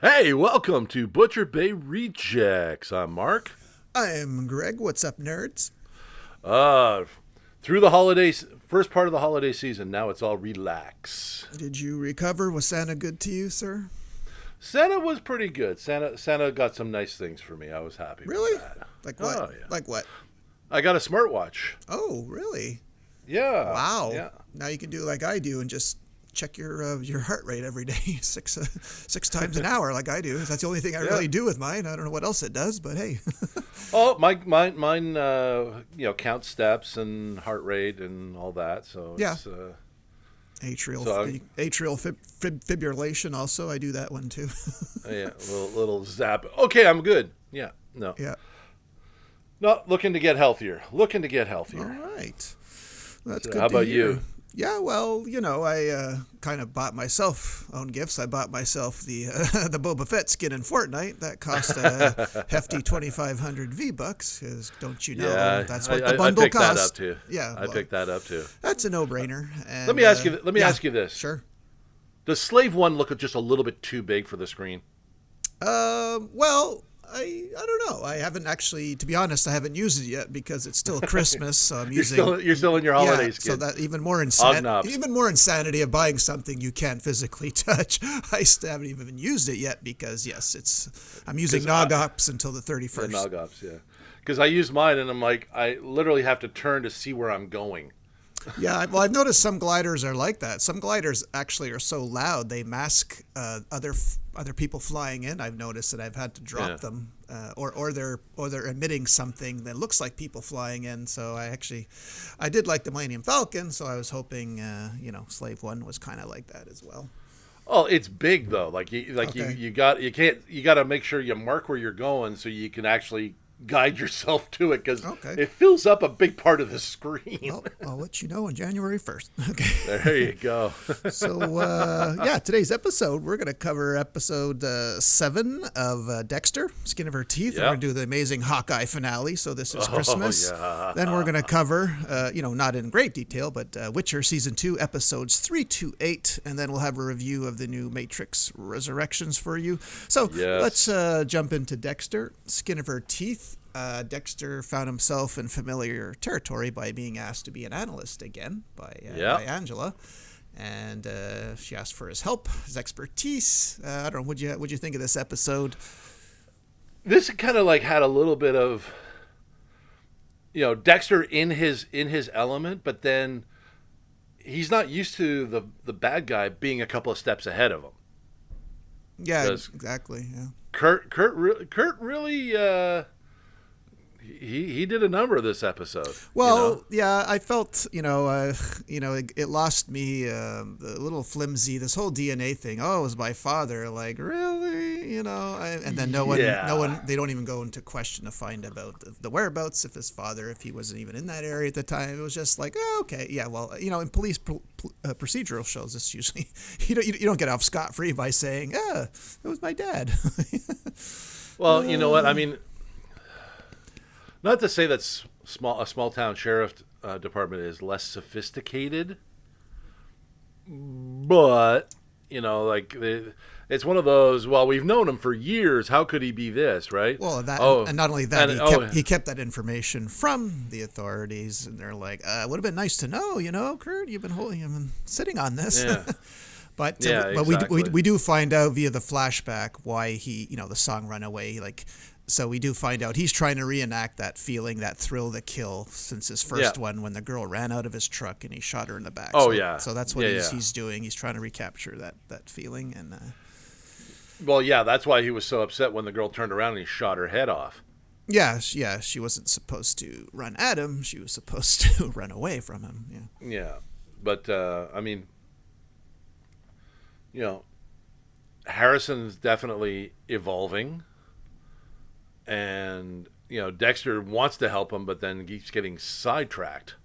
Hey, welcome to Butcher Bay Rejects. I'm Mark. I'm Greg. What's up, nerds? Uh, through the holidays, first part of the holiday season, now it's all relax. Did you recover? Was Santa good to you, sir? Santa was pretty good. Santa got some nice things for me. I was happy Really? with that. Like what? Oh, yeah. Like what? I got a smartwatch. Oh, really? Yeah. Wow. Yeah. Now you can do like I do and just check your heart rate every day, six times an hour, like I do. That's the only thing I really do with mine. I don't know what else it does, but hey. Oh, mine. Count steps and heart rate and all that. So Yeah. it's, Atrial fibrillation. Also, I do that one too. yeah, little zap. Okay, I'm good. Yeah. No. Yeah. Not looking to get healthier. All right. That's So good. how to about hear. you? Yeah, well, I kind of bought myself own gifts. I bought myself the the Boba Fett skin in Fortnite. That cost a hefty 2,500 V-bucks. Because don't you know that's what the bundle I picked cost? that up too. Yeah, I picked that up too. That's a no-brainer. And, Let me ask you. Let me ask you this. Sure. Does Slave One look just a little bit too big for the screen? Well, I don't know. I haven't actually, to be honest, I haven't used it yet because it's still Christmas. So I'm using. You're still in your holiday skin. So that even more Knobs. even more insanity of buying something you can't physically touch. I still haven't even used it yet because yes, I'm using Nog Ops until the 31st. The Nog Ops, yeah. Because I use mine and I'm like, I literally have to turn to see where I'm going. Yeah, well, I've noticed some gliders are like that. Some gliders actually are so loud they mask other people flying in. I've noticed that I've had to drop them, or they're emitting something that looks like people flying in. So I did like the Millennium Falcon, so I was hoping Slave One was kind of like that as well. Oh, it's big though. Okay. You got to make sure you mark where you're going so you can actually guide yourself to it because it fills up a big part of the screen. Well, I'll let you know on January 1st. Okay. There you go. So, today's episode, we're going to cover episode 7 of Dexter, Skin of Her Teeth. Yep. We're going to do the amazing Hawkeye finale, so this is Christmas. Yeah. Then we're going to cover, not in great detail, but Witcher Season 2, episodes 3 to 8, and then we'll have a review of the new Matrix Resurrections for you. So, let's jump into Dexter, Skin of Her Teeth. Dexter found himself in familiar territory by being asked to be an analyst again by Angela, and she asked for his help, his expertise. I don't know. What'd you think of this episode? This kind of like had a little bit of, Dexter in his element, but then he's not used to the bad guy being a couple of steps ahead of him. Yeah, exactly. Yeah. Kurt really. He did a number of this episode. Well, yeah, I felt it lost me the little flimsy this whole DNA thing. Oh, it was my father. Like really, and then no one they don't even go into question to find about the whereabouts of his father if he wasn't even in that area at the time. It was just like okay, yeah, well, in police procedural shows, this usually you don't get off scot-free by saying it was my dad. Well, you know what I mean. Not to say that a small town sheriff department is less sophisticated, but it's one of those. Well, we've known him for years. How could he be this, right? Well, and not only that, he kept that information from the authorities, and they're like, "Would have been nice to know, Kurt. You've been sitting on this." Yeah. But exactly. we do find out via the flashback why he, the song "Runaway," So we do find out he's trying to reenact that feeling, that thrill, the kill, since his first one when the girl ran out of his truck and he shot her in the back. So that's what he's doing. He's trying to recapture that feeling. And well, yeah, that's why he was so upset when the girl turned around and he shot her head off. Yeah, she wasn't supposed to run at him. She was supposed to run away from him. Yeah, but Harrison's definitely evolving. And, Dexter wants to help him, but then he's getting sidetracked.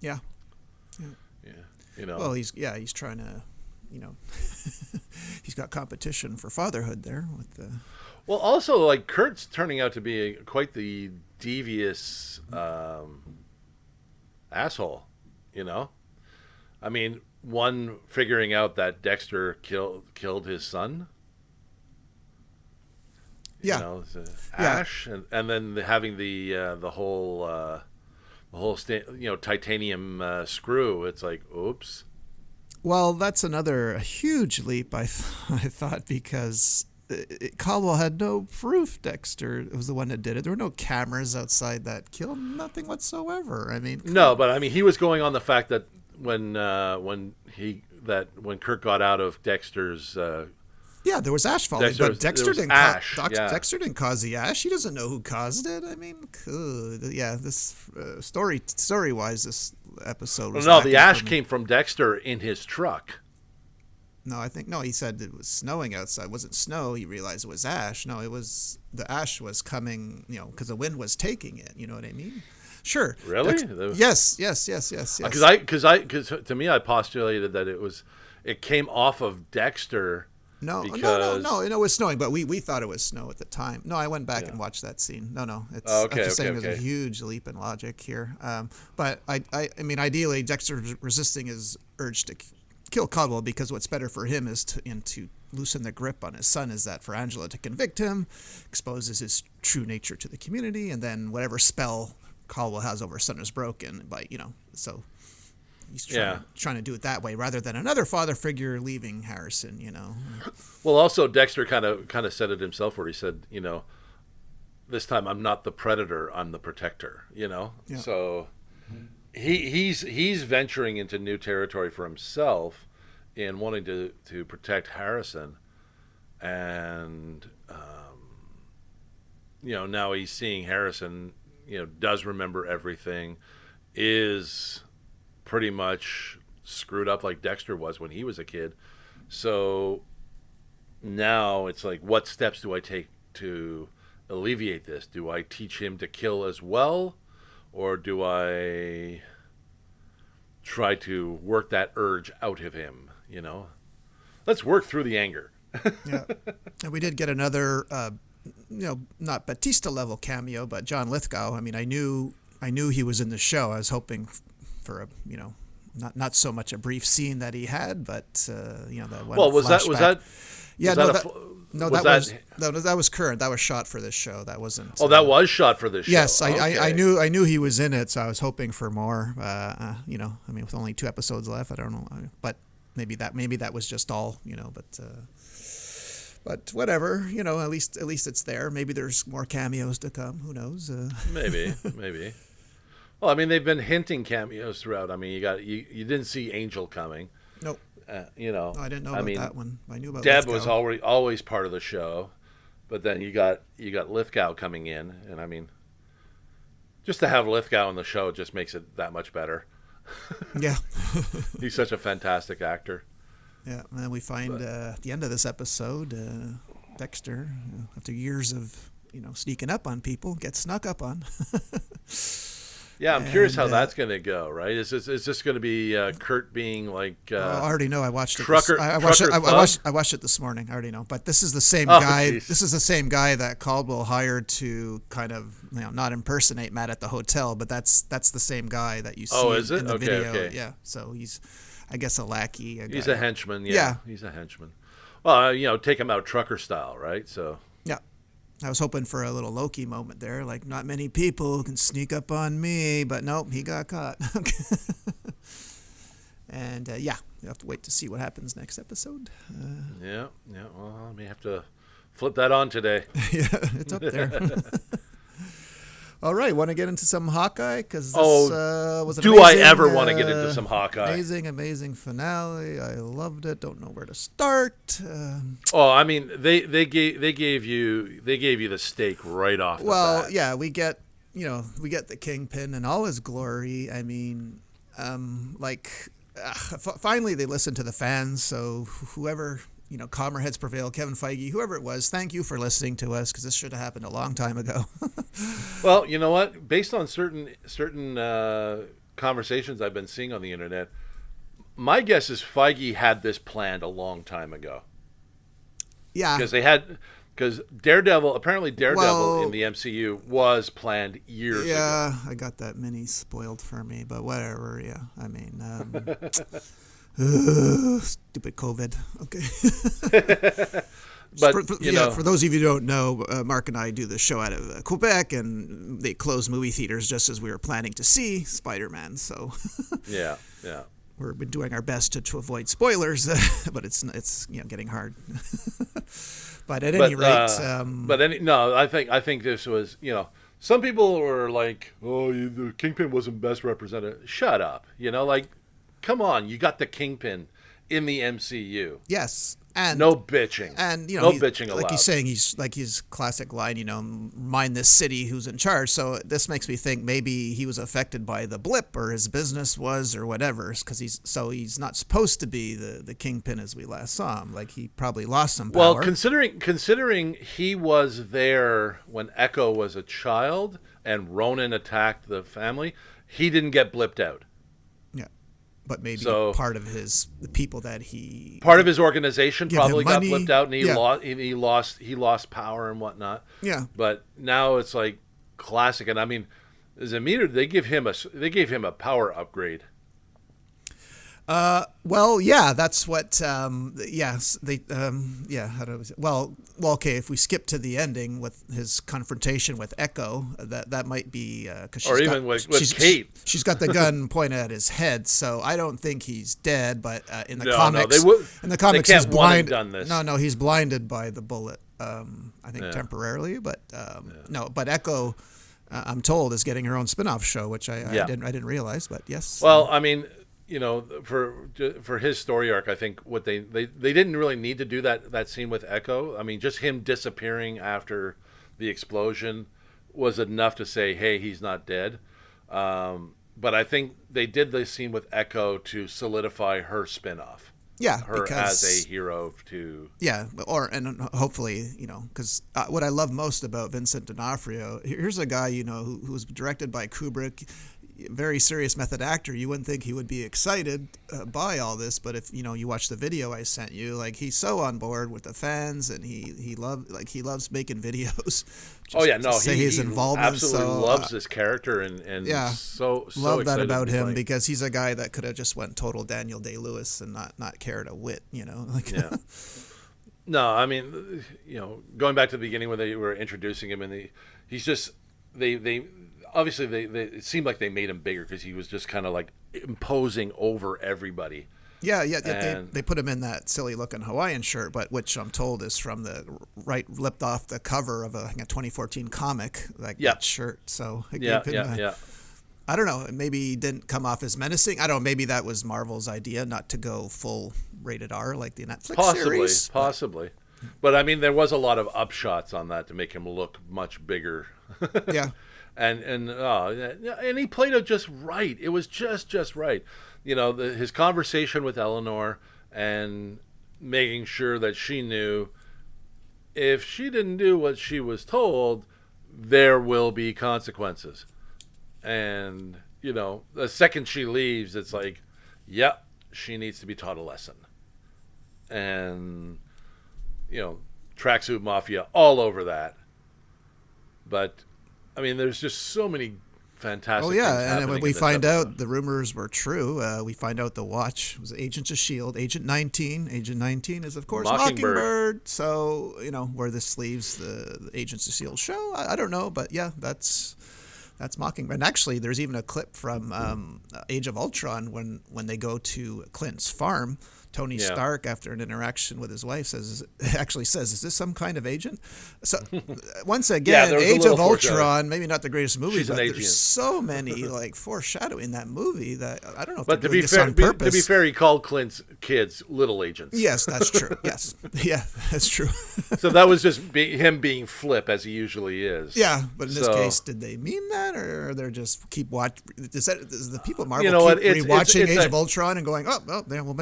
Yeah. Well, he's trying to, he's got competition for fatherhood there with the. Well, also, Kurt's turning out to be quite the devious asshole, I mean, one figuring out that Dexter killed his son. Yeah. You know, ash, and then having the whole titanium screw. It's like, oops. Well, that's another huge leap, I thought, because Caldwell had no proof Dexter was the one that did it. There were no cameras outside that killed, nothing whatsoever. I mean, No, but I mean, he was going on the fact that when Kirk got out of Dexter's. Yeah, there was ash falling, but Dexter didn't. Dexter didn't cause the ash. He doesn't know who caused it. I mean, this story-wise, this episode was. Well, no, the ash came from Dexter in his truck. No, he said it was snowing outside. It wasn't snow. He realized it was ash. No, it was the ash was coming. Because the wind was taking it. You know what I mean? Sure. Really? Yes. Because to me, I postulated that it came off of Dexter. No, it was snowing, but we thought it was snow at the time. No, I went back and watched that scene. No, it's I'm just saying there's a huge leap in logic here. But I mean, ideally, Dexter's resisting his urge to kill Caldwell because what's better for him is to loosen the grip on his son is that for Angela to convict him, exposes his true nature to the community, and then whatever spell Caldwell has over his son is broken. So. He's trying to do it that way rather than another father figure leaving Harrison, Well, also Dexter kind of said it himself where he said, this time I'm not the predator, I'm the protector, Yeah. So he's venturing into new territory for himself in wanting to protect Harrison. And, now he's seeing Harrison, does remember everything, is pretty much screwed up like Dexter was when he was a kid. So now it's like, what steps do I take to alleviate this? Do I teach him to kill as well? Or do I try to work that urge out of him? Let's work through the anger. Yeah. And we did get another, not Batista level cameo, but John Lithgow. I mean, I knew he was in the show. I was hoping for a not so much a brief scene that he had, but that one. Well, was that yeah, that was current. That was shot for this show. That wasn't. Oh, that was shot for this show. Yes, I knew he was in it, so I was hoping for more. I mean, with only 2 episodes left, I don't know, but maybe that was just all, but whatever, at least it's there. Maybe there's more cameos to come. Who knows? Maybe. Well, I mean, they've been hinting cameos throughout. I mean, you didn't see Angel coming. Nope. No, I didn't know about that one. I knew about Deb Lithgow. was always part of the show, but then you got Lithgow coming in, and I mean, just to have Lithgow on the show just makes it that much better. Yeah. He's such a fantastic actor. Yeah, and then we find at the end of this episode, Dexter, after years of sneaking up on people, gets snuck up on. Yeah, I'm curious how that's going to go. Right? Is this going to be Kurt being like? I already know. I watched it. I watched it this morning. I already know. But this is the same guy. Geez. This is the same guy that Caldwell hired to kind of not impersonate Matt at the hotel. But that's the same guy that you see in the video. Okay. Yeah. So he's, I guess, a lackey. He's a henchman. Yeah. He's a henchman. Well, take him out trucker style, right? So. Yeah. I was hoping for a little Loki moment there, like not many people can sneak up on me, but nope, he got caught. And you have to wait to see what happens next episode. Yeah. Well, I may have to flip that on today. Yeah, it's up there. All right, want to get into some Hawkeye? Because was an do I ever want to get into some Hawkeye? Amazing finale. I loved it. Don't know where to start. I mean, they gave you the stake right off. Well, the bat. We get the Kingpin in all his glory. I mean, finally they listened to the fans. So whoever. Calmer heads prevail. Kevin Feige, whoever it was, thank you for listening to us because this should have happened a long time ago. Well, you know what? Based on certain conversations I've been seeing on the internet, my guess is Feige had this planned a long time ago. Yeah, because Daredevil in the MCU was planned years ago. Yeah, I got that mini spoiled for me, but whatever. Yeah, I mean. Stupid COVID. Okay. But for those of you who don't know, Marc and I do the show out of Quebec, and they closed movie theaters just as we were planning to see Spider-Man. So yeah. We've been doing our best to avoid spoilers, but it's getting hard. But at any rate, I think this was, some people were like, oh, the Kingpin wasn't best represented. Shut up, like, come on, you got the Kingpin in the MCU. Yes. And no bitching. And no bitching allowed. Like he's saying, he's like his classic line, mind this city who's in charge. So this makes me think maybe he was affected by the blip, or his business was, or whatever, because he's not supposed to be the Kingpin as we last saw him. Like, he probably lost some power. Well, considering he was there when Echo was a child and Ronan attacked the family, he didn't get blipped out. But maybe part of the people that part of his organization probably got blipped out, and he lost power and whatnot. Yeah. But now it's like classic, and I mean, Zamir, they gave him a power upgrade. Well, yeah, that's what. Yes, they. Yeah. How do I say? Well, okay. If we skip to the ending with his confrontation with Echo, that might be because with Kate. She's got the gun pointed at his head, so I don't think he's dead. But in the comics, in the comics, he's blinded. No, he's blinded by the bullet. I think temporarily, but no. But Echo, I'm told, is getting her own spin-off show, which I didn't realize. But yes. Well, I mean, for his story arc, I think what they didn't really need to do that scene with Echo. I mean, just him disappearing after the explosion was enough to say, hey, he's not dead. But I think they did the scene with Echo to solidify her spin-off. Yeah, her as a hero to. Yeah, and hopefully, because what I love most about Vincent D'Onofrio, here's a guy, who was directed by Kubrick. Very serious method actor. You wouldn't think he would be excited by all this, but if you watch the video I sent you, like, he's so on board with the fans, and he loves making videos. His involvement. Absolutely loves this character, and so love that about him, because he's a guy that could have just went total Daniel Day-Lewis and not cared a whit. Yeah. No, I mean, going back to the beginning when they were introducing him, and he's just they. Obviously, it seemed like they made him bigger because he was just kind of like imposing over everybody. Yeah. They put him in that silly-looking Hawaiian shirt, but which I'm told is from ripped off the cover of a 2014 comic, that shirt. So I don't know. Maybe he didn't come off as menacing. I don't know. Maybe that was Marvel's idea, not to go full rated R like the Netflix series. Possibly. But I mean, there was a lot of upshots on that to make him look much bigger. Yeah. And he played it just right. It was just right. His conversation with Eleanor and making sure that she knew if she didn't do what she was told, there will be consequences. And, the second she leaves, it's like, yep, she needs to be taught a lesson. And, tracksuit mafia all over that. But I mean, there's just so many fantastic things happening. And when we find out the rumors were true, we find out the watch was Agents of S.H.I.E.L.D., Agent 19. Agent 19 is, of course, Mockingbird. So, where this leaves the Agents of S.H.I.E.L.D. show, I don't know. But, yeah, that's Mockingbird. And actually, there's even a clip from Age of Ultron when they go to Clint's farm. Tony Stark, after an interaction with his wife, says, "Is this some kind of agent?" So once again, Age of Ultron, maybe not the greatest movie, but there's so many foreshadowing in that movie that I don't know if they're doing this on purpose. To be fair, he called Clint's kids little agents. Yes, that's true. Yes, yeah, that's true. So that was just him being flip as he usually is. Yeah, but in this case, did they mean that, or they're just keep watching? Does the people at Marvel keep rewatching Age of Ultron and going,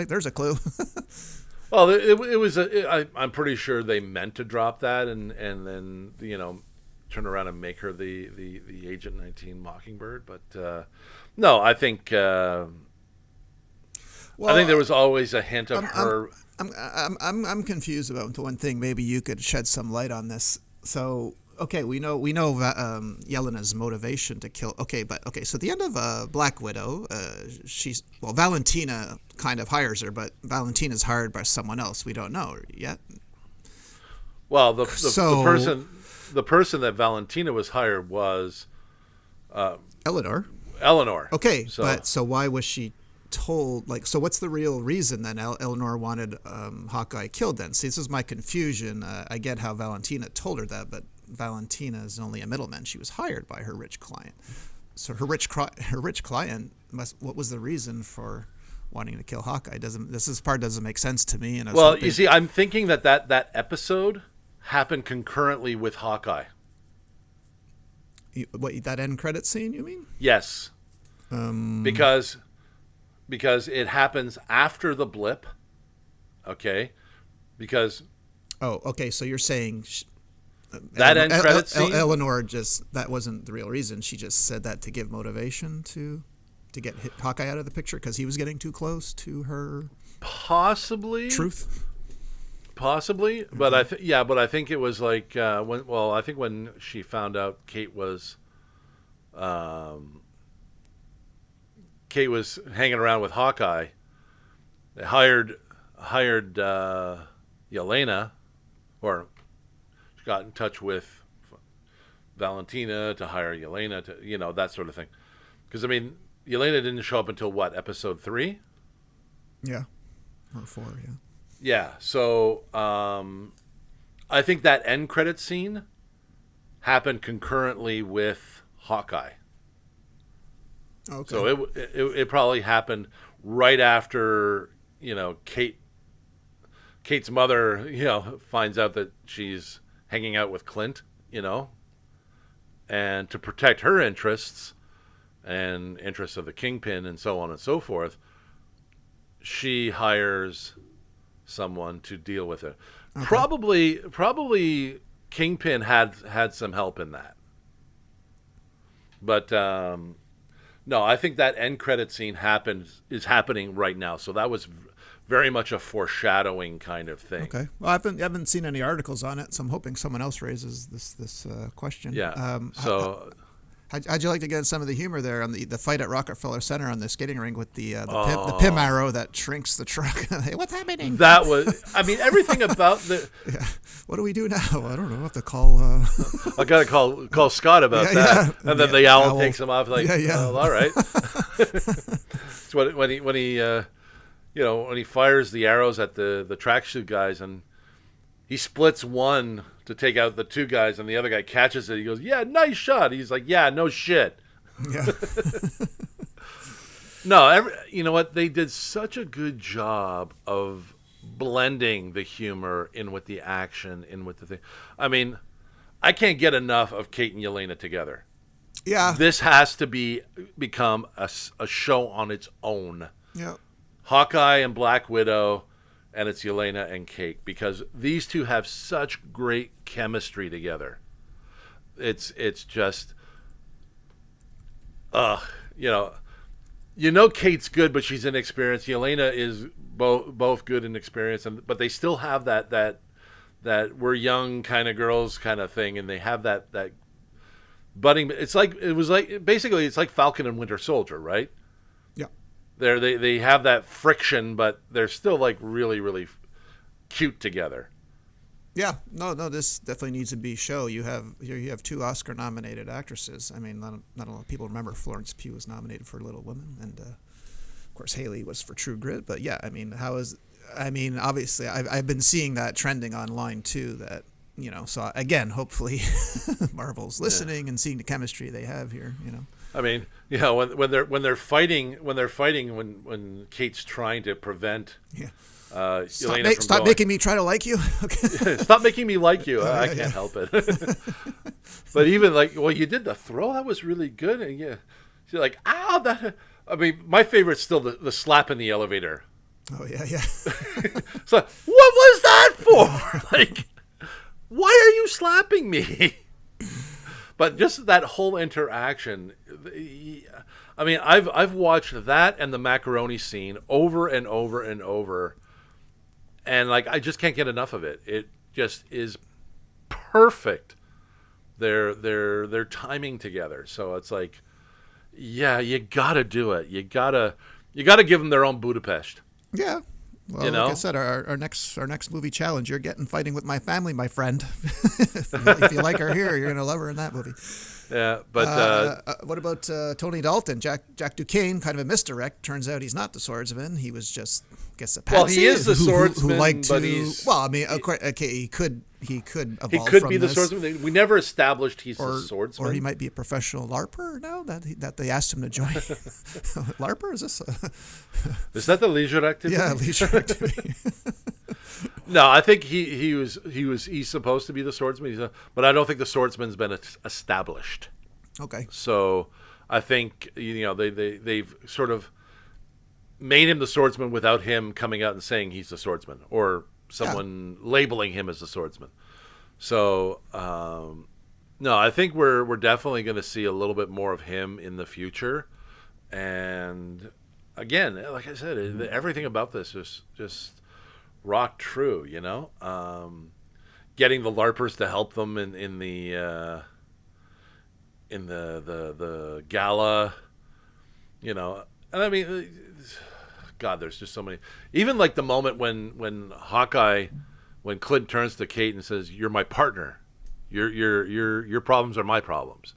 there's a clue. Well, it was. I'm pretty sure they meant to drop that and then turn around and make her the Agent 19 Mockingbird. But no, I think I think there was always a hint of her. I'm confused about one thing. Maybe you could shed some light on this. So. Okay, we know Yelena's motivation to kill. So at the end of Black Widow, Valentina kind of hires her, but Valentina's hired by someone else. We don't know yet. Well, the person that Valentina was hired was Eleanor. Okay, so why was she told? Like, so what's the real reason then Eleanor wanted Hawkeye killed? Then, see, this is my confusion. I get how Valentina told her that, but Valentina is only a middleman. She was hired by her rich client. So her rich client what was the reason for wanting to kill Hawkeye? This part doesn't make sense to me. And you see, I'm thinking that episode happened concurrently with Hawkeye. What, that end credit scene, you mean? Yes. Because it happens after the blip. Okay. Because. Oh, okay. So you're saying that end credit scene? Eleanor that wasn't the real reason. She just said that to give motivation to get Hawkeye out of the picture because he was getting too close to her. Possibly. Truth. Possibly, okay. But I think it was like I think when she found out Kate was hanging around with Hawkeye, they hired Yelena, or she got in touch with Valentina to hire Yelena to that sort of thing. Because I mean, Yelena didn't show up until what, episode 3? Yeah, or 4. Yeah. Yeah, so I think that end credit scene happened concurrently with Hawkeye. Okay. So it probably happened right after Kate's mother finds out that she's hanging out with Clint, and to protect her interests and interests of the Kingpin and so on and so forth, she hires someone to deal with it. Okay. Probably Kingpin had some help in that. But no, I think that end credit scene is happening right now. So that was very much a foreshadowing kind of thing. Okay. Well, I haven't seen any articles on it, so I'm hoping someone else raises this question. Yeah. How'd you like to get some of the humor there on the fight at Rockefeller Center on the skating rink with the Pym arrow that shrinks the truck? Hey, what's happening? That was, I mean, everything about the. Yeah. What do we do now? I don't know. I have to call. I gotta call Scott about that, yeah. And then the owl takes him off. Like, well, all right. It's when he fires the arrows at the tracksuit guys, and he splits one to take out the two guys, and the other guy catches it. He goes, "Yeah, nice shot." He's like, "Yeah, no shit." Yeah. No, you know what? They did such a good job of blending the humor in with the action, in with the thing. I mean, I can't get enough of Kate and Yelena together. Yeah. This has to become a show on its own. Yeah. Hawkeye and Black Widow, and it's Yelena and Kate, because these two have such great chemistry together. It's just, Kate's good, but she's inexperienced. Yelena is both good and experienced, but they still have that we're young kind of girls kind of thing, and they have that budding. It's like Falcon and Winter Soldier, right? Yeah. They have that friction, but they're still like really, really cute together. Yeah, no, this definitely needs to be show. You have two Oscar-nominated actresses. I mean, not a lot of people remember Florence Pugh was nominated for Little Women, and of course Haley was for True Grit. But yeah, I mean, obviously, I've been seeing that trending online too. That so again, hopefully, Marvel's listening and seeing the chemistry they have here. I mean, when they're fighting, when Kate's trying to prevent. Yeah. Stop making me try to like you. Okay. Stop making me like you. I can't help it. But even you did the throw. That was really good. And she's like, ow. I mean, my favorite's still the slap in the elevator. Oh yeah. So what was that for? Like, why are you slapping me? But just that whole interaction. I mean, I've watched that and the macaroni scene over and over and over. And I just can't get enough of it. It just is perfect. Their timing together. So it's like, yeah, you gotta do it. You gotta give them their own Budapest. Yeah, Well, like I said, our next movie challenge, you're getting Fighting with My Family, my friend. If you like her here, you're gonna love her in that movie. Yeah, but what about Tony Dalton? Jack Duquesne, kind of a misdirect. Turns out he's not the swordsman. He was just, I guess, a patsy. Well, he is the swordsman, who liked but to. he's. Well, I mean, okay, he could evolve He could from be the this. swordsman. We never established he's a swordsman. Or he might be a professional LARPer now that they asked him to join. LARPer, is this? Is that the leisure activity? Yeah, leisure activity. No, I think he's supposed to be the swordsman, but I don't think the swordsman's been established. Okay. So I think they've sort of made him the swordsman without him coming out and saying he's the swordsman or someone labeling him as the swordsman. So no, I think we're definitely going to see a little bit more of him in the future. And again, like I said, everything about this is just rock true. Getting the LARPers to help them in the gala, and I mean, God, there's just so many. Even like the moment when Hawkeye, when Clint turns to Kate and says, "You're my partner. Your problems are my problems,"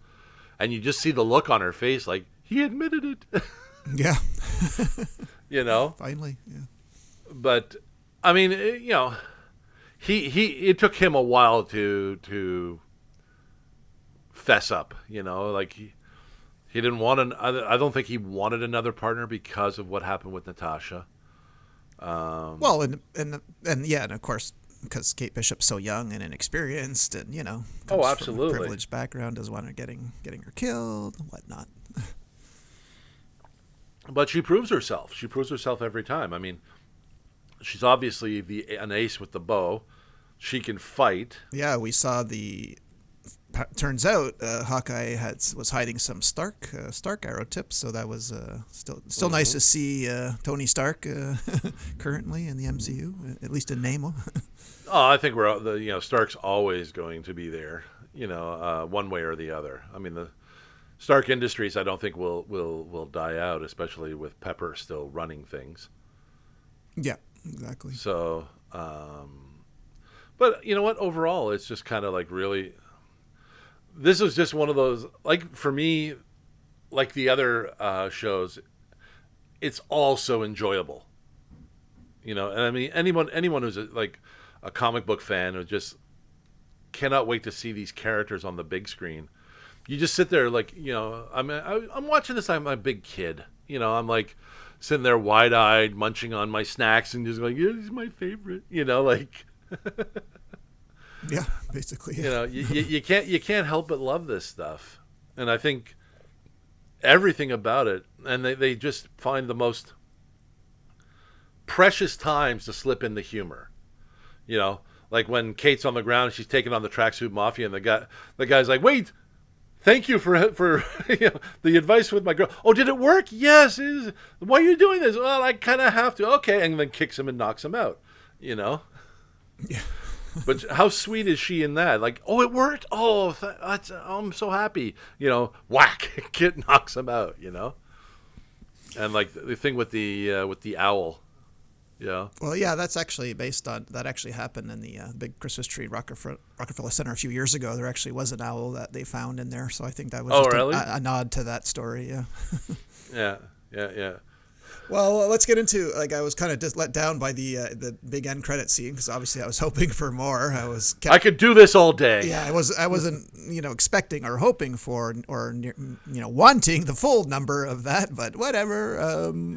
and you just see the look on her face, like he admitted it. Yeah. Finally. Yeah. But I mean, it took him a while to fess up, like he didn't want I don't think he wanted another partner because of what happened with Natasha. Well, and of course, because Kate Bishop's so young and inexperienced, and comes absolutely, from a privileged background, doesn't want her getting her killed and whatnot. But she proves herself. She proves herself every time. I mean, she's obviously an ace with the bow. She can fight. Yeah, we saw turns out Hawkeye was hiding some Stark arrow tips, so that was still nice to see Tony Stark currently in the MCU, at least in name. I think Stark's always going to be there, one way or the other. I mean, the Stark Industries, I don't think will die out, especially with Pepper still running things. Yeah, exactly. So, but you know what? Overall, it's just kind of like really. This was just one of those, like for me, like the other shows, it's all so enjoyable. And I mean anyone who's like a comic book fan who just cannot wait to see these characters on the big screen. You just sit there like, I'm watching this. I'm a big kid. I'm like sitting there wide-eyed, munching on my snacks and just going, yeah, this is my favorite. Like. Yeah, basically. Yeah. You can't help but love this stuff, and I think everything about it. And they just find the most precious times to slip in the humor. Like when Kate's on the ground, she's taking on the tracksuit mafia, and the guy's like, "Wait, thank you for the advice with my girl. Oh, did it work? Yes. Why are you doing this? Well, I kind of have to. Okay," and then kicks him and knocks him out. Yeah. But how sweet is she in that? Like, oh, it worked. Oh, I'm so happy. Whack, kid knocks him out. And like the thing with the owl. Yeah. Well, yeah, that's actually based on that. Actually happened in the big Christmas tree at Rockefeller Center a few years ago. There actually was an owl that they found in there, so I think that was really? a nod to that story. Yeah. Yeah. Well, let's get into, like, I was kind of just let down by the big end credit scene because obviously I was hoping for more. I could do this all day. Yeah, I wasn't expecting or hoping for or wanting the full number of that, but whatever.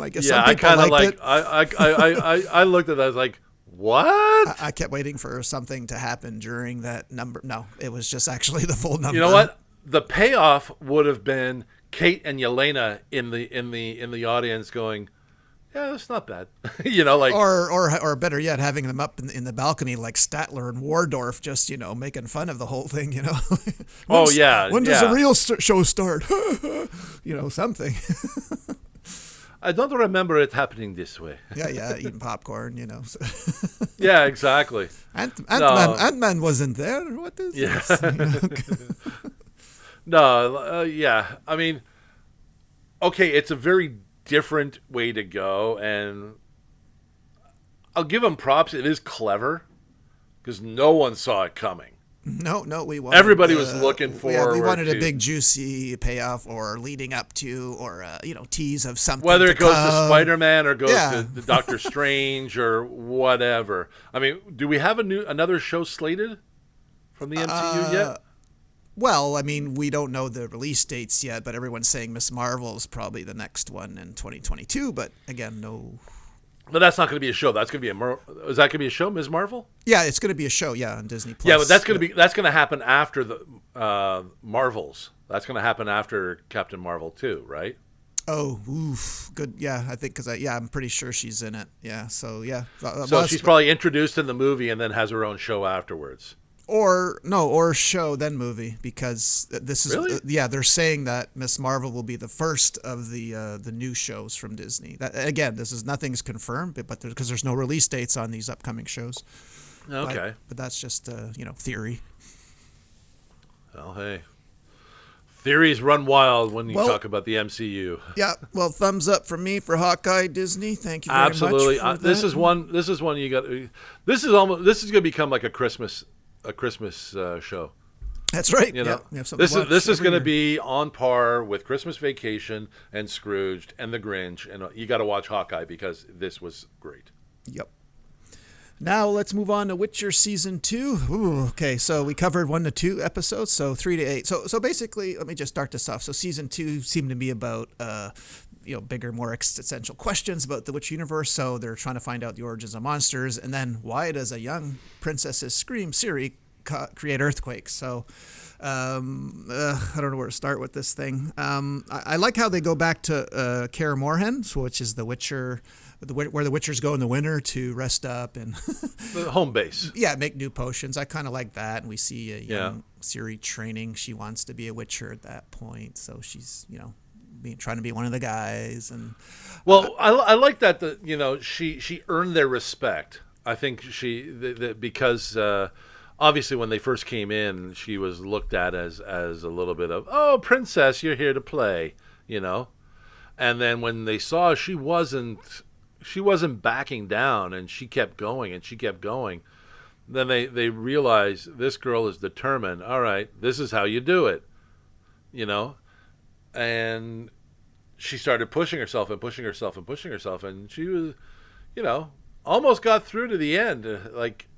I guess some people liked it. I looked at that. I was like, what? I kept waiting for something to happen during that number. No, it was just actually the full number. You know what? The payoff would have been Kate and Yelena in the audience going, yeah, that's not bad. Like or better yet, having them up in the balcony like Statler and Wardorf, just making fun of the whole thing. When does the real show start? Something. I don't remember it happening this way. Yeah, eating popcorn. Yeah, exactly. Ant-Man wasn't there. What is this? No, yeah. I mean, okay, it's a very different way to go, and I'll give them props. It is clever because no one saw it coming. No, we wanted. Everybody was looking for. Yeah, we wanted a big juicy payoff or leading up to, or tease of something. Whether it goes come. to Spider-Man or goes to the Doctor Strange or whatever. I mean, do we have another show slated from the MCU yet? Well, I mean, we don't know the release dates yet, but everyone's saying Ms. Marvel is probably the next one in 2022. But again, no. But that's not going to be a show. That's going to be is that going to be a show, Ms. Marvel? Yeah, it's going to be a show. Yeah, on Disney Plus. Yeah, but that's going to happen after the Marvels. That's going to happen after Captain Marvel 2, right? Oh, oof, good. Yeah, I think I'm pretty sure she's in it. Yeah, so yeah. So she's probably introduced in the movie and then has her own show afterwards. Or show then movie, because this is really? They're saying that Ms. Marvel will be the first of the new shows from Disney. That, again, nothing's confirmed, but because there's no release dates on these upcoming shows. Okay, but that's just theory. Well, hey, theories run wild when you talk about the MCU. Yeah, well, thumbs up from me for Hawkeye, Disney. Thank you very Absolutely. much. Absolutely, this is one you got. This is going to become like a Christmas show. That's right. You know, we have this is going to be on par with Christmas Vacation and Scrooged and The Grinch, and you got to watch Hawkeye because this was great. Yep. Now let's move on to Witcher season 2. Ooh, okay, so we covered 1 to 2 episodes, so 3 to 8. So basically, let me just start this off. So season 2 seemed to be about bigger, more existential questions about the Witch universe. So they're trying to find out the origins of monsters, and then why does a young princess's scream, Ciri, create earthquakes? So I don't know where to start with this thing. I like how they go back to Kaer Morhen, which is the Witcher, where the Witchers go in the winter to rest up and the home base. Yeah, make new potions. I kind of like that, and we see a young Ciri training. She wants to be a Witcher at that point, so she's trying to be one of the guys. And I like that she earned their respect. I think because obviously when they first came in, she was looked at as a little bit of, oh, princess, you're here to play, and then when they saw she wasn't backing down, and she kept going and she kept going, then they realized this girl is determined. All right, this is how you do it, and she started pushing herself and pushing herself and pushing herself, and she was, almost got through to the end. Like,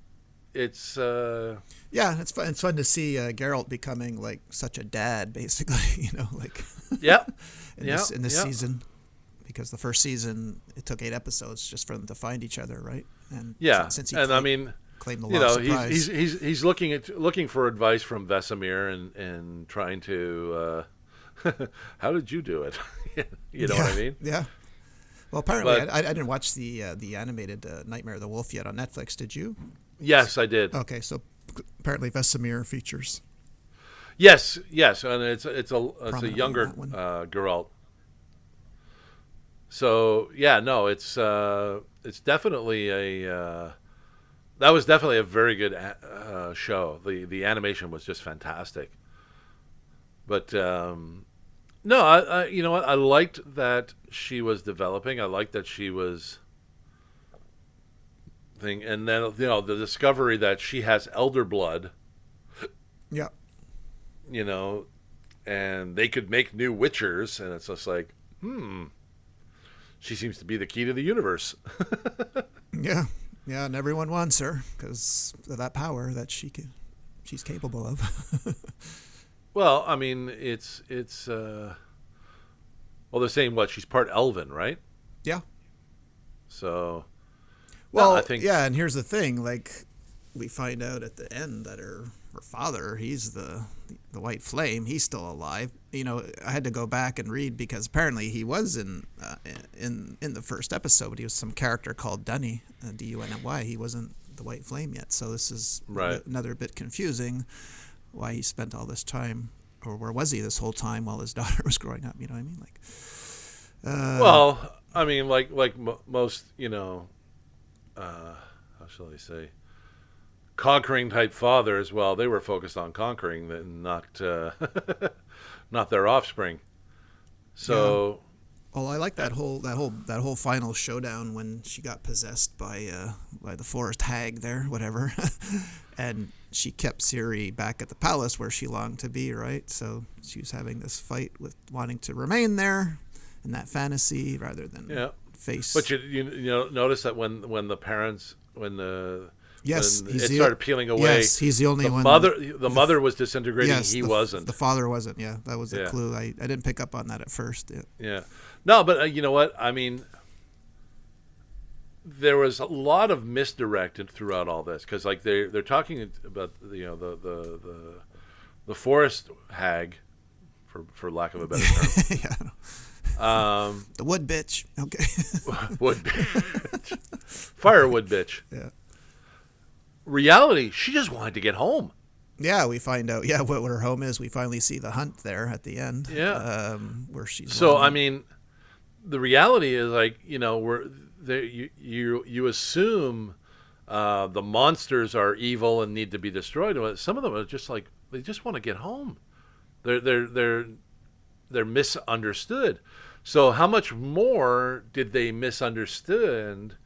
it's it's fun. It's fun to see Geralt becoming like such a dad, basically. In this season, because the first season it took 8 episodes just for them to find each other, right? And since he claimed the love surprise, he's looking for advice from Vesemir and trying to. How did you do it? What I mean? Yeah. Well, apparently, I didn't watch the animated Nightmare of the Wolf yet on Netflix. Did you? Yes, I did. Okay, so apparently Vesemir features. Yes, and it's a younger Geralt. So it's definitely that was definitely a very good show. The animation was just fantastic. But no, I you know what? I liked that she was developing. I liked that she was and then the discovery that she has elder blood. Yeah. And they could make new Witchers, and it's just like, she seems to be the key to the universe. Yeah, and everyone wants her because of that power that she's capable of. Well, I mean, it's they're saying she's part elven, right? Yeah. So, well, I think and here's the thing, like, we find out at the end that her father, he's the White Flame, he's still alive. I had to go back and read because apparently he was in the first episode, but he was some character called Dunny, Dunny. He wasn't the White Flame yet. So this is another bit confusing. Why he spent all this time, or where was he this whole time while his daughter was growing up? You know what I mean? Like, well, I mean, like most, how shall I say, conquering type fathers. Well, they were focused on conquering, not not their offspring. So, Oh, I like that whole final showdown when she got possessed by the forest hag there, whatever, and she kept Ciri back at the palace where she longed to be, right? So she was having this fight with wanting to remain there in that fantasy rather than face. But you notice that when the parents when it started peeling away, yes, he's the only one. The mother was disintegrating. Yes, he wasn't. The father wasn't. Yeah, that was a clue. I didn't pick up on that at first. Yeah. No, but you know what? I mean, there was a lot of misdirected throughout all this because, like, they're talking about the forest hag, for lack of a better term. Yeah. The wood bitch. Okay. Wood bitch. Firewood bitch. Yeah. Reality, she just wanted to get home. Yeah, we find out. Yeah, what her home is. We finally see the hunt there at the end. Yeah. Where she's. So I mean, the reality is, like, we're there. You assume the monsters are evil and need to be destroyed. Some of them are just like they just want to get home. They're misunderstood. So how much more did they misunderstand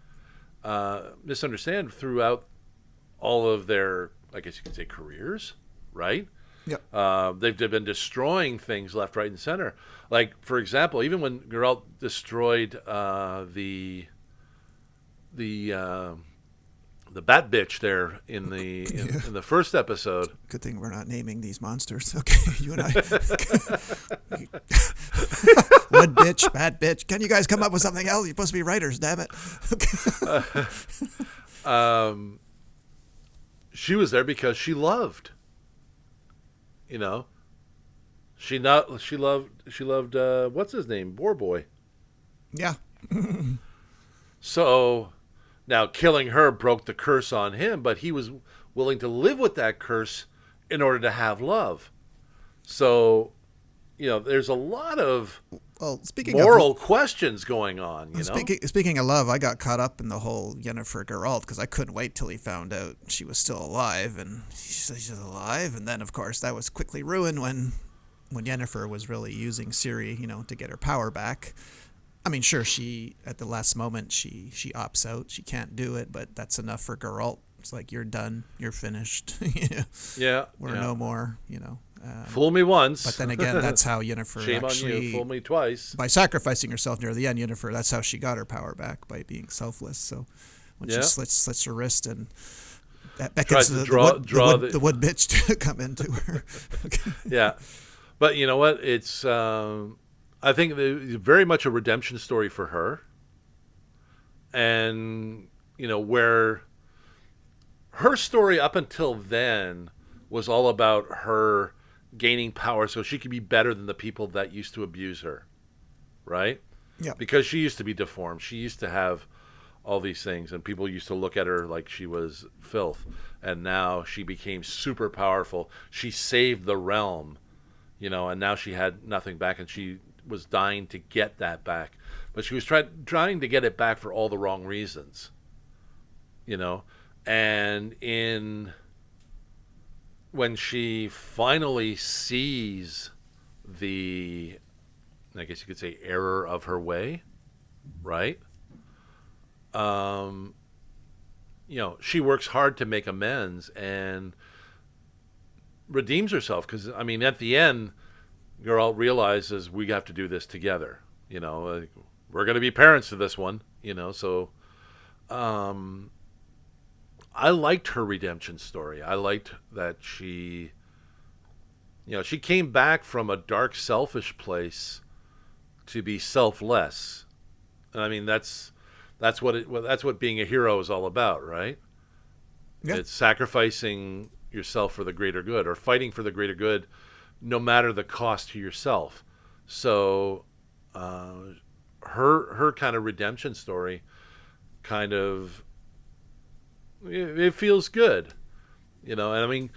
throughout all of their, I guess you could say, careers, right? Yeah. They've been destroying things left, right, and center. Like, for example, even when Geralt destroyed the bat bitch there in the first episode. Good thing we're not naming these monsters. Okay, you and I. Wood bitch, bat bitch. Can you guys come up with something else? You're supposed to be writers, damn it. She was there because she loved. She loved what's his name? Boar Boy. Yeah. So now killing her broke the curse on him, but he was willing to live with that curse in order to have love. So, there's a lot of moral questions going on. Speaking of love, I got caught up in the whole Yennefer Geralt because I couldn't wait till he found out she was still alive, and she's alive, and then of course that was quickly ruined when Yennefer was really using Ciri, to get her power back. I mean, sure, she at the last moment she opts out, she can't do it, but that's enough for Geralt. It's like, you're done, you're finished. Yeah, we're no more. Fool me once. But then again, that's how Yennefer Shame actually... on you, fool me twice. By sacrificing herself near the end, Yennefer, that's how she got her power back, by being selfless. So when she slits her wrist and that beckons the wood bitch to come into her. Okay. Yeah. But you know what? It's, I think it's very much a redemption story for her. And, where her story up until then was all about her gaining power so she could be better than the people that used to abuse her, right? Yeah. Because she used to be deformed. She used to have all these things, and people used to look at her like she was filth. And now she became super powerful. She saved the realm, and now she had nothing back, and she was dying to get that back. But she was trying to get it back for all the wrong reasons, And when she finally sees the, I guess you could say, error of her way, right? She works hard to make amends and redeems herself. Because, I mean, at the end, Geralt realizes we have to do this together. We're going to be parents to this one, so... I liked her redemption story. I liked that she came back from a dark, selfish place to be selfless. And I mean, that's what being a hero is all about, right? Yeah. It's sacrificing yourself for the greater good, or fighting for the greater good, no matter the cost to yourself. So, her kind of redemption story, kind of. It feels good, And I mean,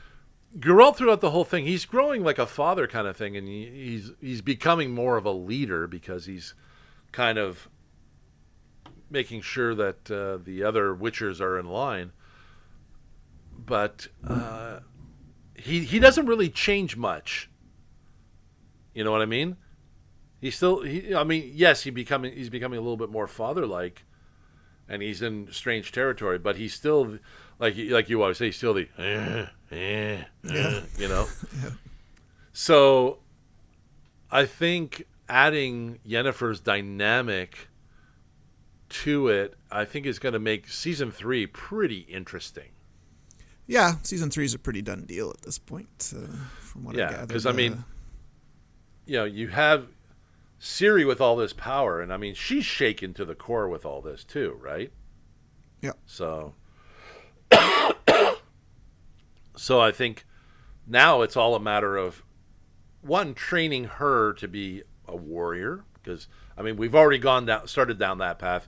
Geralt throughout the whole thing, he's growing like a father kind of thing, and he's becoming more of a leader because he's kind of making sure that the other Witchers are in line. But he doesn't really change much. You know what I mean? I mean, yes, he's becoming a little bit more father-like, and he's in strange territory, but he's still like you always say, he's still the you know. Yeah. So I think adding Yennefer's dynamic to it, I think is going to make season 3 pretty interesting. Yeah, season 3 is a pretty done deal at this point, from what I gathered. Because I mean, you have Ciri with all this power, and I mean, she's shaken to the core with all this too, right? Yeah. So I think now it's all a matter of one, training her to be a warrior, because I mean, we've already started down that path.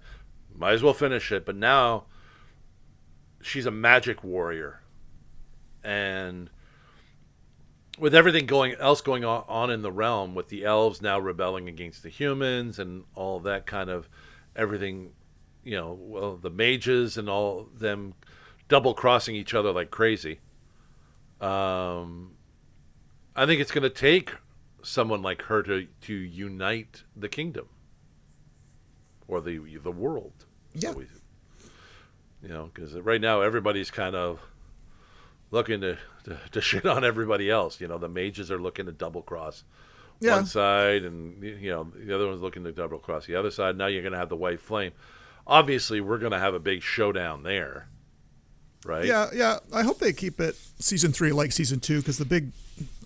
Might as well finish it, but now she's a magic warrior, and with everything going on in the realm, with the elves now rebelling against the humans and all that kind of everything, well, the mages and all them double crossing each other like crazy. I think it's going to take someone like her to unite the kingdom or the world. Yeah. So because right now everybody's kind of looking to shit on everybody else. The mages are looking to double cross one side, and the other one's looking to double cross the other side. Now you're going to have the white flame. Obviously, we're going to have a big showdown there, right? Yeah. I hope they keep it season 3 like season 2, because the big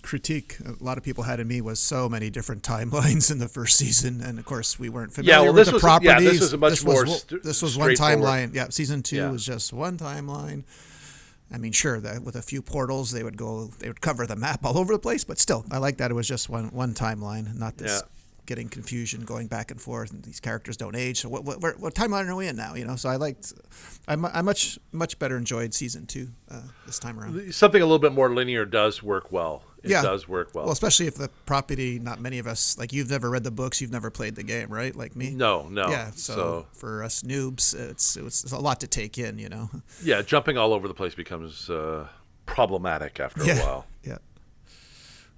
critique a lot of people had in me was so many different timelines in the first season, and of course we weren't familiar with the properties. This was a much more this was one timeline. Yeah, season 2 was just one timeline. I mean, sure, that with a few portals they would cover the map all over the place, but still, I like that it was just one timeline, not this getting confusion going back and forth, and these characters don't age. So what timeline are we in now? So I much better enjoyed season 2 this time around. Something a little bit more linear does work well. It does work well. Well, especially if the property, not many of us, like, you've never read the books, you've never played the game, right? Like me? No. Yeah, so for us noobs, it's a lot to take in, Yeah, jumping all over the place becomes problematic after a while. Yeah.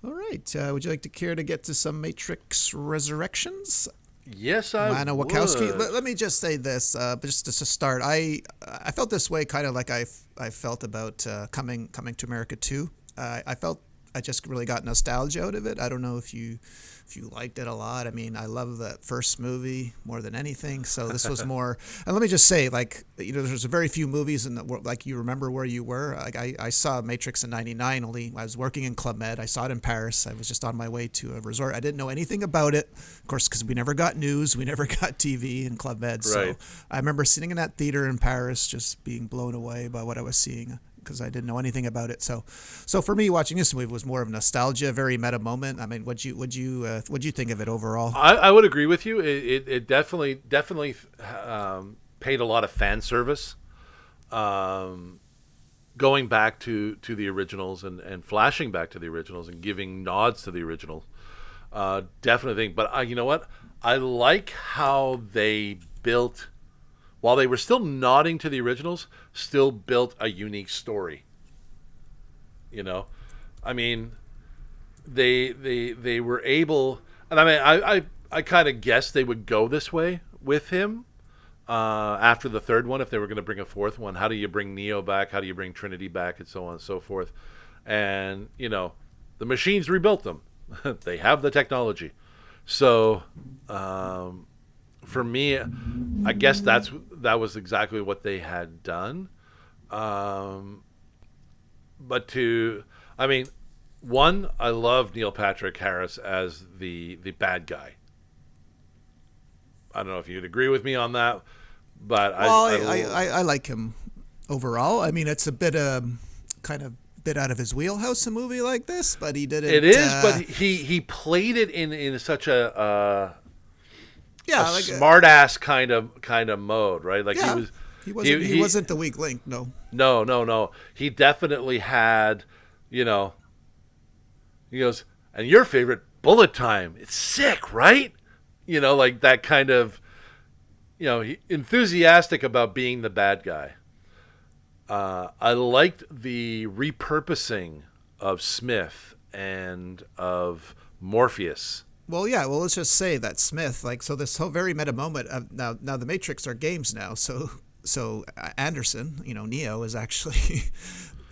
All right. Would you like to care to get to some Matrix Resurrections? Yes, I Lana would. Wachowski. Let me just say this, just to start. I felt this way kind of like I felt about coming to America 2. I felt I just really got nostalgia out of it. I don't know if you liked it a lot. I mean, I love that first movie more than anything. So this was more. And let me just say, like, there's very few movies in the world, like, you remember where you were. Like, I saw Matrix in '99. Only I was working in Club Med. I saw it in Paris. I was just on my way to a resort. I didn't know anything about it, of course, because we never got news. We never got TV in Club Med. Right. So I remember sitting in that theater in Paris, just being blown away by what I was seeing, because I didn't know anything about it. So for me, watching this movie was more of nostalgia, very meta moment. I mean, what'd you think of it overall? I would agree with you. It definitely paid a lot of fan service, going back to the originals and flashing back to the originals and giving nods to the originals. Definitely think. But you know what? I like how they built. While they were still nodding to the originals, still built a unique story. I mean, they were able, and I mean, I kind of guessed they would go this way with him after the third one, if they were going to bring a fourth one. How do you bring Neo back? How do you bring Trinity back? And so on and so forth. And the machines rebuilt them. They have the technology, so. For me, I guess that was exactly what they had done. But I mean, one, I love Neil Patrick Harris as the bad guy. I don't know if you'd agree with me on that, but I like him overall. I mean, it's a bit kind of bit out of his wheelhouse, a movie like this, but he did it. It is, but he played it in such a like smart ass kind of mode, right? Like he wasn't the weak link. No. He definitely had, he goes, and your favorite bullet time. It's sick, right? Like that kind of, enthusiastic about being the bad guy. I liked the repurposing of Smith and of Morpheus. Well, yeah. Well, let's just say that Smith, so this whole very meta moment of now the Matrix are games now. So Anderson, Neo is actually,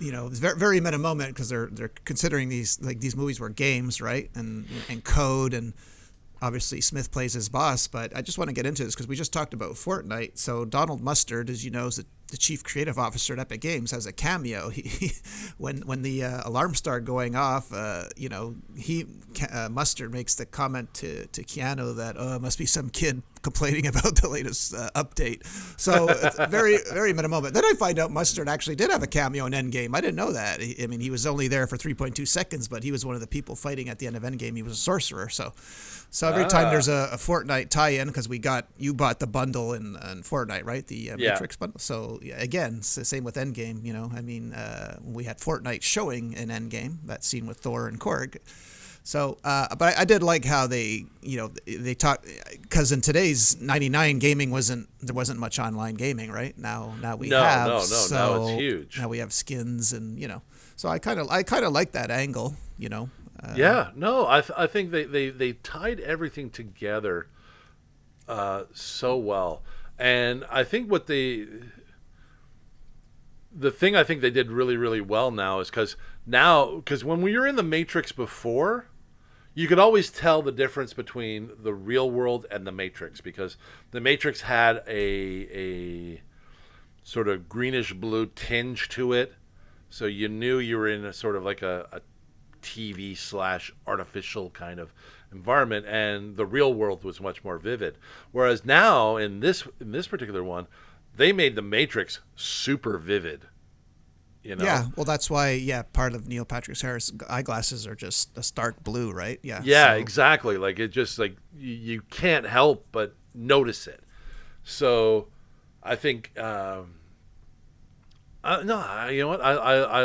it's very, very meta moment because they're considering these movies were games, right? And code, and obviously Smith plays his boss. But I just want to get into this because we just talked about Fortnite. So Donald Mustard, as you know, is the chief creative officer at Epic Games, has a cameo. He when the alarm started going off, Mustard makes the comment to Keanu that it must be some kid complaining about the latest update. So it's a very, very meta moment. Then I find out Mustard actually did have a cameo in Endgame. I didn't know that. I mean, he was only there for 3.2 seconds, but he was one of the people fighting at the end of Endgame. He was a sorcerer. So every time there's a Fortnite tie-in, because you bought the bundle in Fortnite, right? The Matrix bundle. So yeah, again, it's the same with Endgame. We had Fortnite showing in Endgame, that scene with Thor and Korg. So, but I did like how they talk, because in today's 99 gaming there wasn't much online gaming, right? Now we have. No, so now it's huge. Now we have skins and so I kind of like that angle, I think they tied everything together so well, and I think what the thing I think they did really, really well now is because when we were in the Matrix before, you could always tell the difference between the real world and the Matrix, because the Matrix had a sort of greenish blue tinge to it, so you knew you were in a sort of like a TV / artificial kind of environment, and the real world was much more vivid. Whereas now in this particular one, they made the Matrix super vivid. Yeah, well, that's why. Part of Neil Patrick Harris' eyeglasses are just a stark blue, right? Yeah. Yeah, exactly. Like it just you can't help but notice it. So, I think I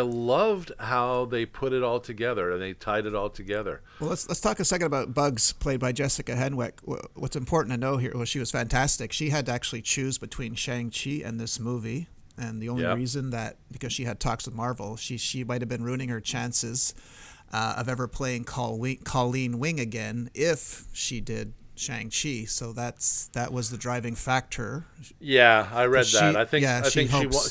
loved how they put it all together and they tied it all together. Well, let's talk a second about Bugs, played by Jessica Henwick. What's important to know here, she was fantastic. She had to actually choose between Shang-Chi and this movie. And the only reason that, because she had talks with Marvel, she might have been ruining her chances of ever playing Colleen Wing again if she did Shang-Chi. So that was the driving factor. Yeah, I read that. I think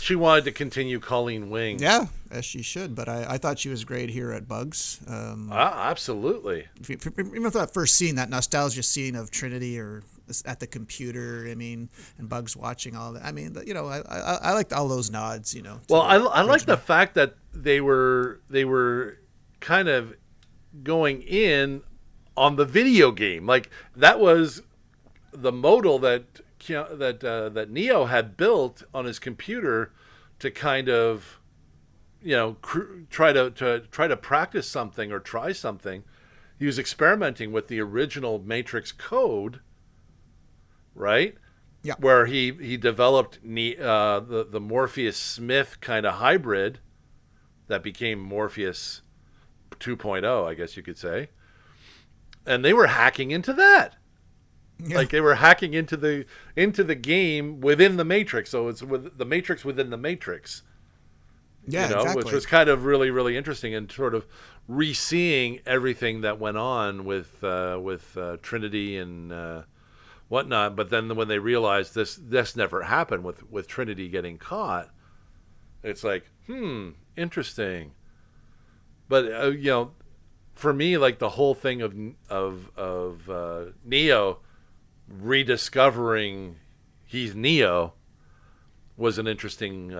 she wanted to continue Colleen Wing. Yeah, as she should. But I thought she was great here at Bugs. Absolutely. Even with that first scene, that nostalgia scene of Trinity or at the computer, and Bugs watching all that. I liked all those nods, Well, I like the fact that they were kind of going in on the video game. Like, that was the modal that Neo had built on his computer to kind of, try to practice something or try something. He was experimenting with the original Matrix code, right? Yeah. Where he developed the Morpheus Smith kind of hybrid that became Morpheus 2.0, I guess you could say. And they were hacking into that. Yeah. Like, they were hacking into the game within the Matrix. So it's with the Matrix within the Matrix. Yeah, exactly. Which was kind of really, really interesting, and sort of re-seeing everything that went on with Trinity and whatnot. But then when they realized this never happened with Trinity getting caught, it's like, interesting. But for me, like, the whole thing of Neo rediscovering he's Neo was an interesting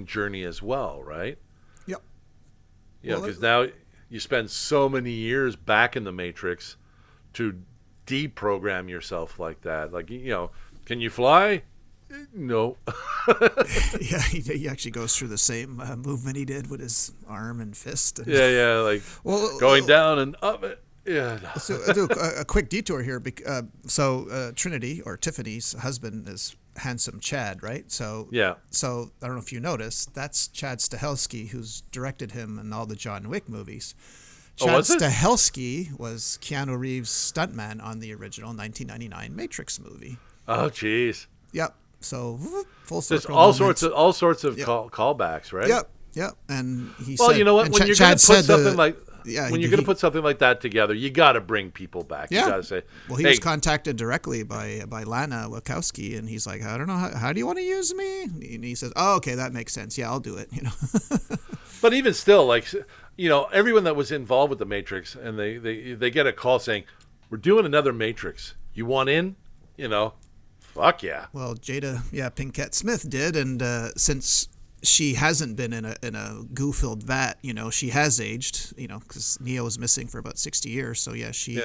journey as well, right? Yep. Because now you spend so many years back in the Matrix to deprogram yourself like that. Like, can you fly? No. Yeah, he actually goes through the same movement he did with his arm and fist. And, like going down and up it. Yeah. So I'll do a quick detour here. So Trinity, or Tiffany's husband, is handsome Chad, right? So yeah. So I don't know if you noticed, that's Chad Stahelski, who's directed him in all the John Wick movies. Chad Stahelski was Keanu Reeves' stuntman on the original 1999 Matrix movie. Oh, jeez. Yep. So full circle. There's all sorts of callbacks, right? Yep. And he said, well, you know what? When you're going to put something like, Yeah, when you're going to put something like that together, you got to bring people back. Yeah. You got to say, well, he was contacted directly by Lana Wachowski, and he's like, I don't know, how do you want to use me? And he says, oh, okay, that makes sense. Yeah, I'll do it. But even still, like, everyone that was involved with the Matrix, and they get a call saying, we're doing another Matrix. You want in? Fuck yeah. Well, Jada Pinkett Smith did, and since she hasn't been in a goo-filled vat, she has aged, because Neo was missing for about 60 years. So yeah, she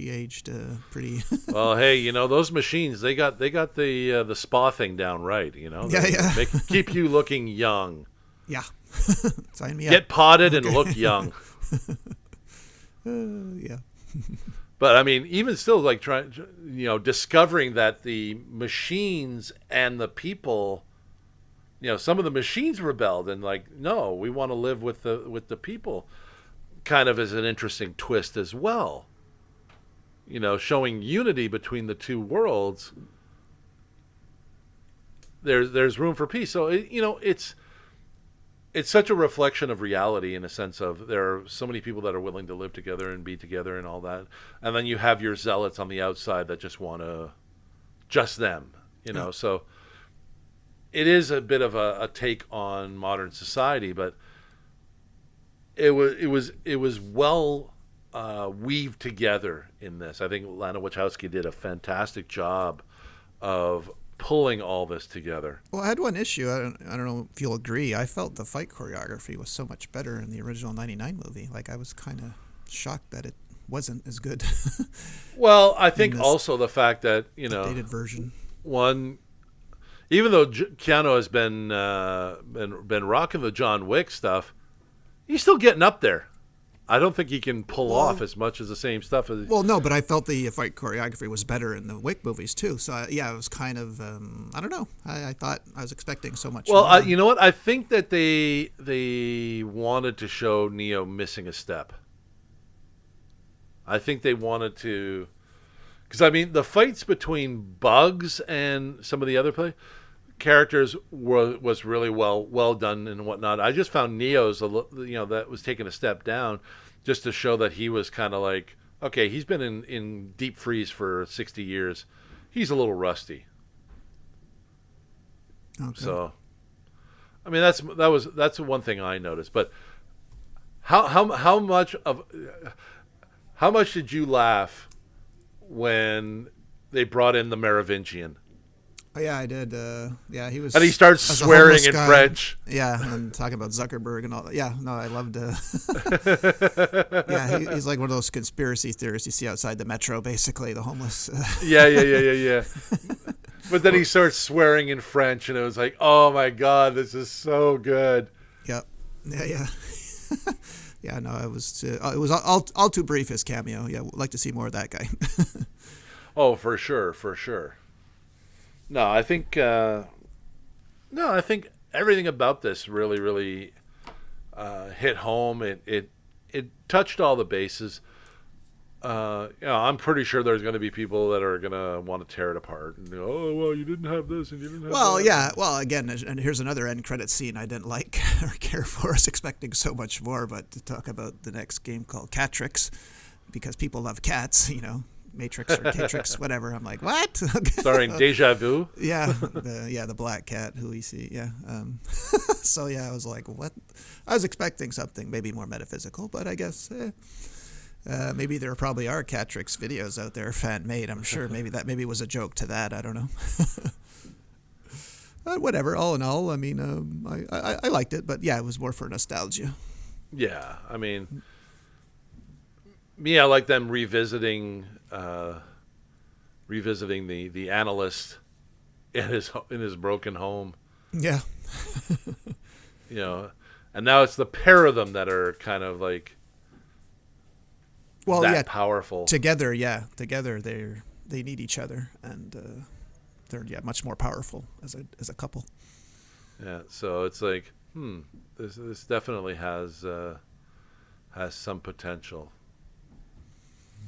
aged pretty. Well, hey, those machines, they got the spa thing down right. They keep you looking young. Yeah. Sign me up. Get potted and look young. Yeah. But I mean, even still, like discovering that the machines and the people, some of the machines rebelled and like, no, we want to live with the people, kind of is an interesting twist as well. Showing unity between the two worlds. There's room for peace. So it's such a reflection of reality in a sense of there are so many people that are willing to live together and be together and all that. And then you have your zealots on the outside that just want to, just them, So it is a bit of a take on modern society, but it was well weaved together in this. I think Lana Wachowski did a fantastic job of pulling all this together. Well, I had one issue. I don't know if you'll agree. I felt the fight choreography was so much better in the original '99 movie. Like, I was kind of shocked that it wasn't as good. Well, I think also the fact that updated version. One, even though Keanu has been rocking the John Wick stuff, he's still getting up there. I don't think he can pull off as much as the same stuff. Well, no, but I felt the fight choreography was better in the Wick movies too. So it was kind of I don't know. I thought I was expecting so much. Well, you know what? I think that they wanted to show Neo missing a step. I think they wanted to, because I mean the fights between Bugs and some of the other characters was really well done and whatnot. I just found Neo's that was taking a step down, just to show that he was kind of like, okay, he's been in deep freeze for 60 years, he's a little rusty. Okay. So, I mean that's the one thing I noticed. But how much did you laugh when they brought in the Merovingian? Oh, yeah, I did. He was. And he starts swearing in French. Yeah, and talking about Zuckerberg and all that. Yeah, no, I loved. He's like one of those conspiracy theorists you see outside the metro, basically, the homeless. Yeah. But then he starts swearing in French, and it was like, oh my God, this is so good. Yep. Yeah. Yeah, no, it was all too brief, his cameo. Yeah, would like to see more of that guy. Oh, for sure. No, I think everything about this really, really hit home. It touched all the bases. I'm pretty sure there's going to be people that are going to want to tear it apart. And oh, well, you didn't have this and you didn't have that. Well, yeah. Well, again, and here's another end credit scene I didn't like or care for. I was expecting so much more, but to talk about the next game called Catrix, because people love cats, Matrix or Catrix, whatever. I'm like, what? Starring Deja Vu. Yeah, the black cat who we see. Yeah. So yeah, I was like, what? I was expecting something maybe more metaphysical, but I guess maybe there probably are Catrix videos out there, fan made. I'm sure maybe was a joke to that. I don't know. But whatever. All in all, I mean, I liked it, but yeah, it was more for nostalgia. Yeah, I mean, me, I like them revisiting the analyst in his broken home. Yeah. And now it's the pair of them that are kind of like powerful. Together they need each other, and they're much more powerful as a couple. Yeah, so it's like, this definitely has some potential.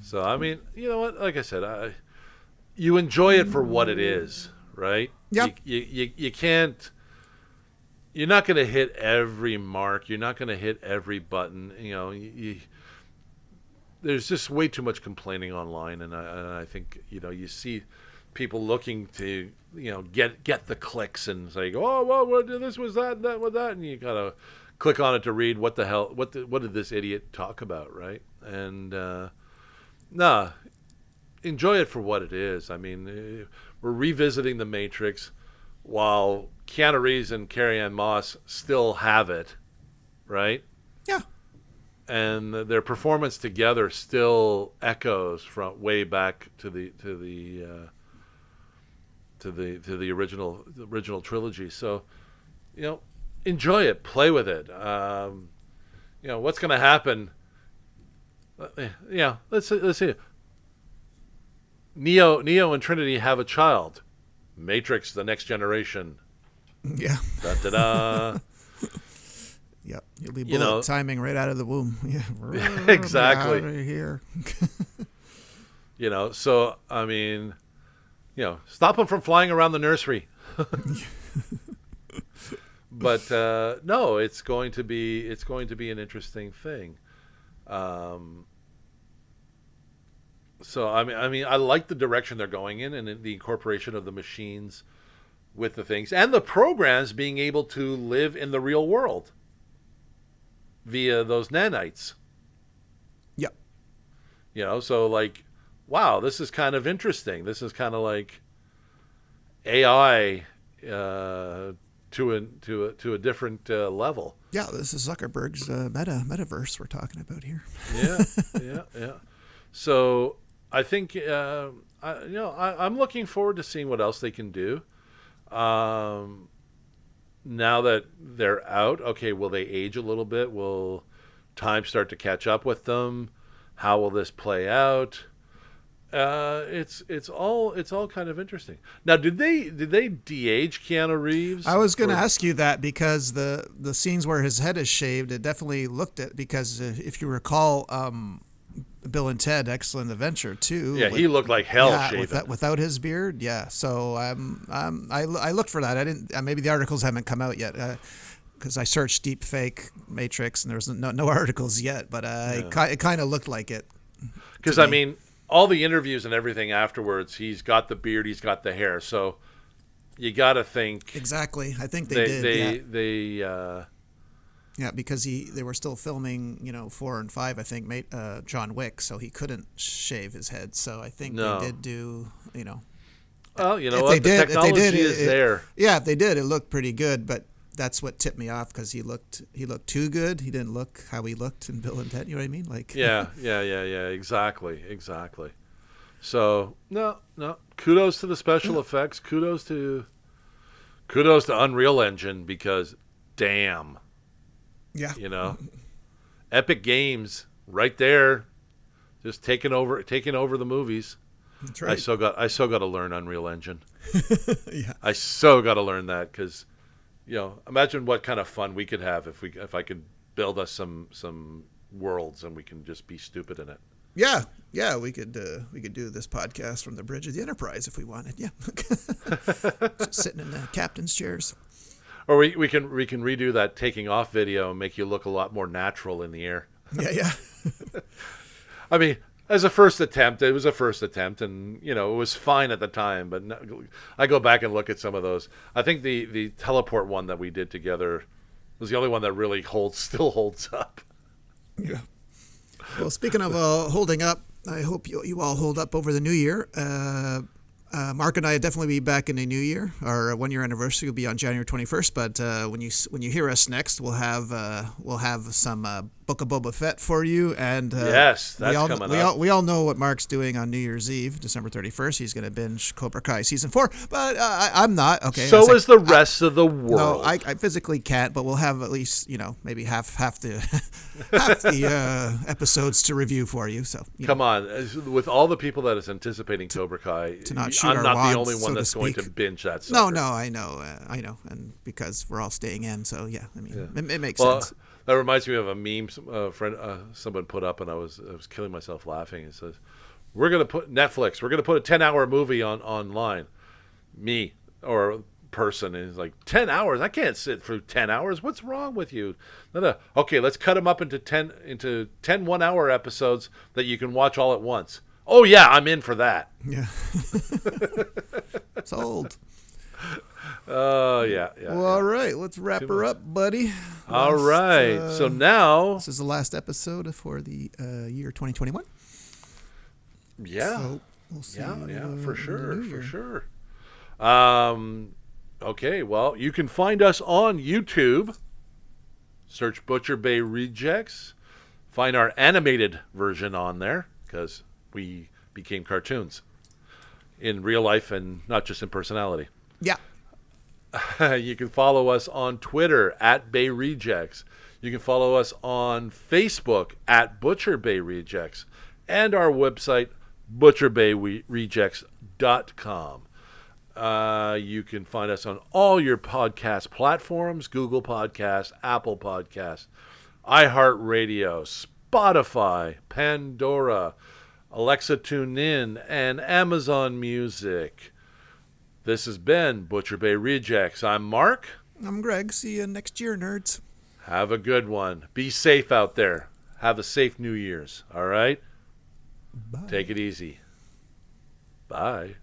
So I mean, you know what? Like I said, you enjoy it for what it is, right? Yeah. You can't. you're not going to hit every mark. You're not going to hit every button. There's just way too much complaining online, and I think you see people looking to get the clicks and say, oh well, this was that was that, and you gotta click on it to read what the hell what did this idiot talk about, right? And nah, enjoy it for what it is. I mean, we're revisiting the Matrix while Keanu Reeves and Carrie-Anne Moss still have it, right? Yeah. And their performance together still echoes from way back to the original trilogy. So, enjoy it, play with it. What's going to happen? Let's see. Neo and Trinity have a child. Matrix: The Next Generation. Yeah. Da da da. Yep, you'll be bullet timing right out of the womb. Yeah, exactly. Out of here. So I mean, stop them from flying around the nursery. But no, it's going to be an interesting thing. So I mean, I like the direction they're going in, and the incorporation of the machines with the things, and the programs being able to live in the real world via those nanites. Yep. So like, wow, this is kind of interesting. This is kind of like AI to a different level. Yeah, this is Zuckerberg's metaverse we're talking about here. Yeah. So I think I'm looking forward to seeing what else they can do. Now that they're out, okay, will they age a little bit? Will time start to catch up with them? How will this play out? It's all kind of interesting. Now, did they de-age Keanu Reeves? I was going to ask you that, because the scenes where his head is shaved, it definitely looked at, because if you recall, Bill and Ted: Excellent Adventure too. Yeah, he looked like hell shaven without his beard. Yeah, so I looked for that. I didn't. Maybe the articles haven't come out yet, because I searched deep fake Matrix and there was no articles yet. But it kind of looked like it. Because I mean, all the interviews and everything afterwards, he's got the beard, he's got the hair. So you got to think exactly. I think they did. They yeah, because they were still filming, 4 and 5, I think, John Wick, so he couldn't shave his head. So I think they did do, Well, what? The technology is there. Yeah, if they did, it looked pretty good, but that's what tipped me off, because he looked too good. He didn't look how he looked in Bill and Ted. You know what I mean? Like. Yeah. Exactly. So no. Kudos to the special effects. Kudos to Unreal Engine, because damn. Yeah. Epic Games right there, just taking over the movies. That's right. I so got to learn Unreal Engine. Yeah. I so got to learn that, because imagine what kind of fun we could have if I could build us some worlds and we can just be stupid in it. Yeah, we could do this podcast from the bridge of the Enterprise if we wanted. Yeah. Just sitting in the captain's chairs. Or we can redo that taking off video and make you look a lot more natural in the air. Yeah. I mean, as a first attempt, it was a first attempt, and it was fine at the time. But I go back and look at some of those. I think the teleport one that we did together was the only one that really still holds up. Yeah. Well, speaking of holding up, I hope you all hold up over the new year. Marc and I will definitely be back in the new year. Our 1-year anniversary will be on January 21st. But when you hear us next, we'll have some Book of Boba Fett for you. And yes, that's coming up. We all know what Marc's doing on New Year's Eve, December 31st. He's going to binge Cobra Kai season 4. But I'm not. Okay. So is the rest of the world. No, I physically can't. But we'll have at least maybe half the episodes to review for you. So come on, with all the people that is anticipating Cobra Kai, I'm not the only one that's going to binge that sucker. No, I know, and because we're all staying in, so yeah, I mean, it makes sense. That reminds me of a meme someone put up, and I was killing myself laughing. It says, "We're gonna put Netflix. We're gonna put a 10-hour movie online." Me or person, and he's like, 10 hours? I can't sit through 10 hours. What's wrong with you? No. Okay, let's cut them up into 10 1-hour episodes that you can watch all at once. Oh, yeah, I'm in for that. Yeah. Sold. Oh, yeah. Well, all right. Let's wrap her up, buddy. All right. So now... This is the last episode for the year 2021. Yeah. So we'll see. Yeah, for sure. Okay, well, you can find us on YouTube. Search Butcher Bay Rejects. Find our animated version on there, because we became cartoons in real life and not just in personality. Yeah. You can follow us on Twitter at Bay Rejects. You can follow us on Facebook at Butcher Bay Rejects. And our website, butcherbayrejects.com. You can find us on all your podcast platforms: Google Podcasts, Apple Podcasts, iHeartRadio, Spotify, Pandora, Alexa TuneIn, and Amazon Music. This has been Butcher Bay Rejects. I'm Mark. I'm Greg. See you next year, nerds. Have a good one. Be safe out there. Have a safe New Year's. All right? Bye. Take it easy. Bye.